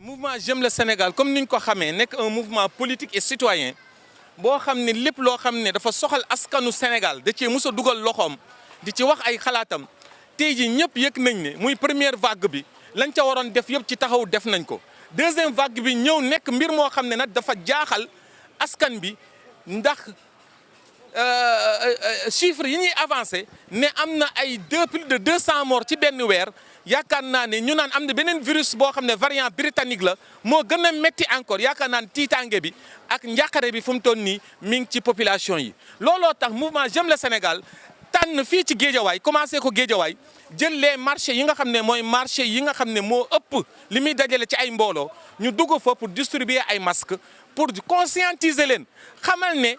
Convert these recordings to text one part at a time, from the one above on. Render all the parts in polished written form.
mouvement J'aime le Sénégal comme ni ñu ko xamee nekk un mouvement politique et citoyen boo xam ne lépp loo xam ne dafa soxal askanu Sénégal da cee mës a dugal loxoom di ci wax ay xalaatam tey jii ñëpp yëg nañ ne muy première vague bi lañ ca waroon def yëpp ci taxaw def nañ ko. deuxième vague bi ñëw nekk mbir moo xam ne nag dafa jaaxal askan bi ndax chiffres yi ñuy avancé ne am na ay plus de 200 morts ci benn weer. yaakaar naa ne ñu naan am na beneen virus boo xam ne variant britannique la moo gën a métti encore yaakaar naa ne tiitaange bi ak njàqare bi fu mu toll nii mi ngi ci population yi. looloo tax mouvement J'aime le Sénégal tànn fii ci Géejawaay commencé ko Géejawaay jël les marchés yi nga xam ne mooy marché yi nga xam ne moo ëpp li muy dajale ci ay mbooloo ñu dugg fa pour distribuer ay masques pour conscientiser leen xamal ne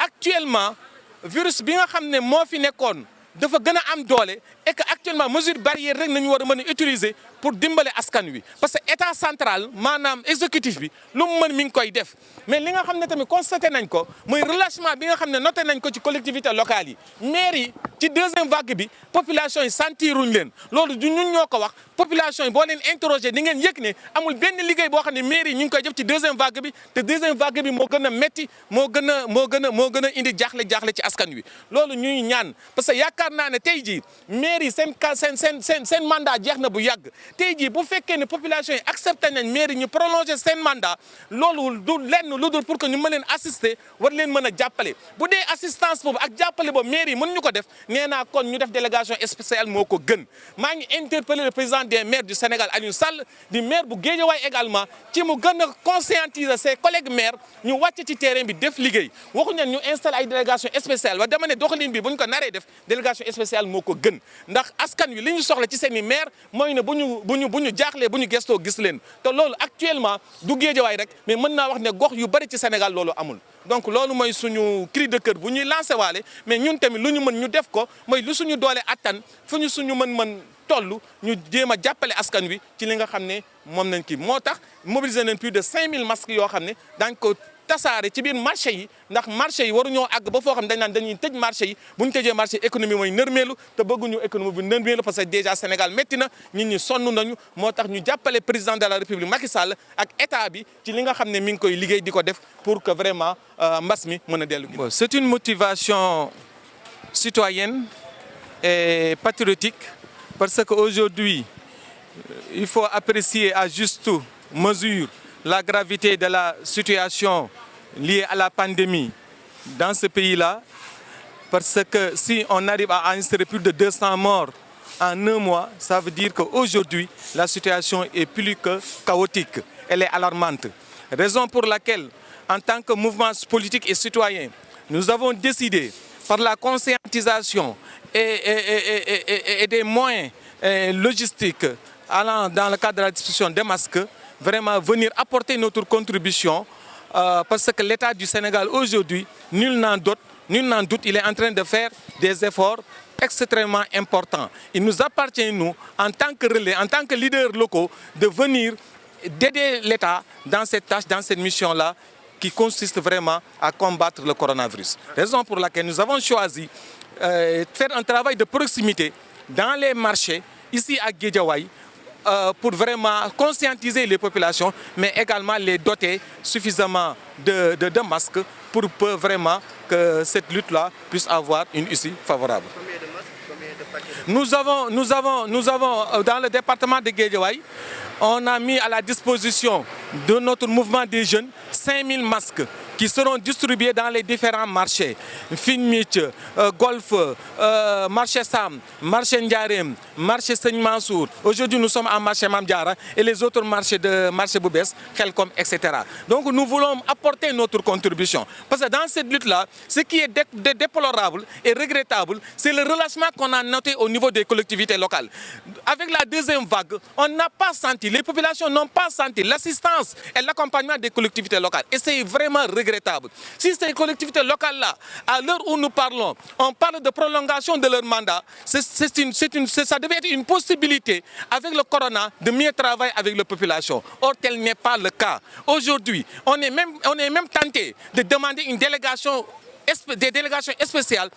actuellement virus bi nga xam ne moo fi nekkoon. dafa gën a am doole et que actuellement mesure barrière rek nañu war a mën a utiliser pour dimbale askan wi parce que état central maanaam exécutif bi lu mu mën mi ngi koy def mais li nga xam ne tamit constaté nañ ko mooy relâchement bi nga xam ne noté nañ ko ci collectivités locales yi maires yi ci deuxième vague bi population yi sentiruñ leen loolu du ñun ñoo ko wax population yi boo leen interroger di ngeen yëg ne amul benn liggéey boo xam ne maires yi ñu ngi koy def ci deuxième vague bi te deuxième vague bi moo gën a métti moo gën a indi jaaxle ci askan wi loolu ñuy ñaan parce que yaakaar naa ne tey jii maires yi seen mandat jeex na bu yàgg tey jii bu fekkee ne population yi accepté nañ maire ñu prolonger seen mandat loolu du lenn lu dul pour que ñu mën leen assister war leen mën a jàppale bu dee assistance boobu ak jàppale boobu maire yi mën ñu ko def nee naa kon ñu def délégation spéciale moo ko gën maa ngi interpeller le président des maires du Sénégal Aliou Sall di maire bu Guédiawaye également ci mu gën a conscientiser ses collègues maires ñu wàcc ci terrain bi def liggéey waxuñu ñu installer ay délégation spéciale wa dama ne doxalin bi bu ñu ko naree def délégation spéciale moo ko gën ndax askan wi li ñu soxla ci seen i maire mooy ne bu ñu jaaxlee bu ñu gestoo gis leen te loolu actuellement du Géejawaay rek mais mën naa wax ne gox yu bari ci Sénégal loolu amul donc loolu mooy suñu cri de cœur bu ñuy lancé waale mais ñun tamit lu ñu mën ñu def ko mooy lu suñu doole attan fu ñu suñu mën toll ñu jéem a jàppale askan wi ci li nga xam ne moom nañ kii moo tax mobiliser nañ plus de 5000 masques yoo xam ne daañ ko tasaare ci biir marché yi ndax marché yi waruñoo àgg ba foo xam dañ naan dañuy tëj marché yi bu ñu tëjee marché économie mooy nërmeelu te bëgguñu économie bu nërmeelu parce que déjà Sénégal métti na nit ñi sonn nañu moo tax ñu jàppale président de la République Macky Sall ak état bi ci li nga xam ne mi ngi koy liggéey di ko def pour que vraiment mbas mi mën a dellu gi. C'est une motivation citoyenne et patriotique parce que aujourd'hui il faut apprécier à juste mesure la gravité de la situation liée à la pandémie dans ce pays-là, parce que si on arrive à enregistrer plus de 200 morts en un mois, ça veut dire qu'aujourd'hui, la situation est plus que chaotique, elle est alarmante. Raison pour laquelle, en tant que mouvement politique et citoyen, nous avons décidé, par la conscientisation et des moyens logistiques allant dans le cadre de la distribution des masques, vraiment venir apporter notre contribution parce que l'État du Sénégal aujourd'hui, nul n'en doute, il est en train de faire des efforts extrêmement importants. Il nous appartient, nous, en tant que relais, en tant que leaders locaux, de venir d'aider l'État dans cette tâche, dans cette mission-là, qui consiste vraiment à combattre le coronavirus. Raison pour laquelle nous avons choisi de faire un travail de proximité dans les marchés, ici à Guédiawaye, pour vraiment conscientiser les populations, mais également les doter suffisamment de masques pour vraiment que cette lutte-là puisse avoir une issue favorable. Combien de masques, combien de paquets de... Nous avons dans le département de Guédiawaye, on a mis à la disposition de notre mouvement des jeunes 5000 masques qui seront distribués dans les différents marchés. Finmich, Golf, marché Sam, marché Ndiarem, marché Seigne Mansour. Aujourd'hui, nous sommes en marché Mamdiara et les autres marchés de marché Boubès, Khelkom, etc. Donc, nous voulons apporter notre contribution. Parce que dans cette lutte-là, ce qui est déplorable et regrettable, c'est le relâchement qu'on a noté au niveau des collectivités locales. Avec la deuxième vague, on n'a pas senti, les populations n'ont pas senti l'assistance et l'accompagnement des collectivités locales. Et c'est vraiment regrettable. Si ces collectivités locales-là, à l'heure où nous parlons, on parle de prolongation de leur mandat, ça devait être une possibilité avec le corona de mieux travailler avec la population. Or, tel n'est pas le cas. Aujourd'hui, on est même tenté de demander une délégation des délégations spéciales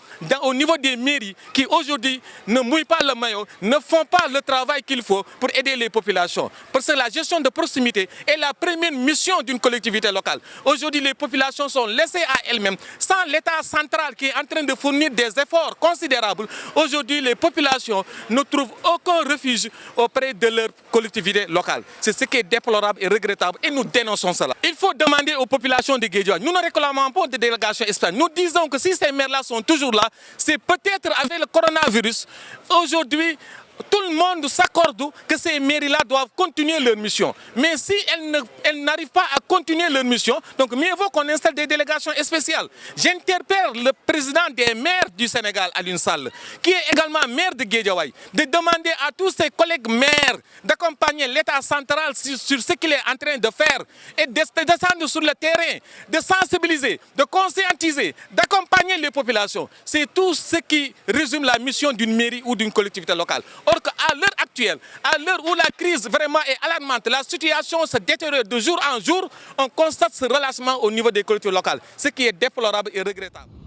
au niveau des mairies qui aujourd'hui ne mouillent pas le maillot, ne font pas le travail qu'il faut pour aider les populations. Parce que la gestion de proximité est la première mission d'une collectivité locale. Aujourd'hui, les populations sont laissées à elles-mêmes, sans l'État central qui est en train de fournir des efforts considérables. Aujourd'hui, les populations ne trouvent aucun refuge auprès de leur collectivité locale. C'est ce qui est déplorable et regrettable et nous dénonçons cela. Il faut demander aux populations de Guédiawaye. Nous ne réclamons pas de délégation spéciale. Nous disons que si ces maires-là sont toujours là, c'est peut-être avec le coronavirus. Aujourd'hui, tout le monde s'accorde que ces mairies-là doivent continuer leur mission. Mais si elles n'arrivent pas à continuer leur mission, donc mieux vaut qu'on installe des délégations spéciales. J'interpelle le président des maires du Sénégal, Aliou Sall, qui est également maire de Guédiawaye, de demander à tous ses collègues maires d'accompagner l'État central sur ce qu'il est en train de faire et de descendre sur le terrain, de sensibiliser, de conscientiser, d'accompagner les populations. C'est tout ce qui résume la mission d'une mairie ou d'une collectivité locale. Or qu'à l'heure actuelle, à l'heure où la crise vraiment est alarmante, la situation se détériore de jour en jour, on constate ce relâchement au niveau des collectivités locales, ce qui est déplorable et regrettable.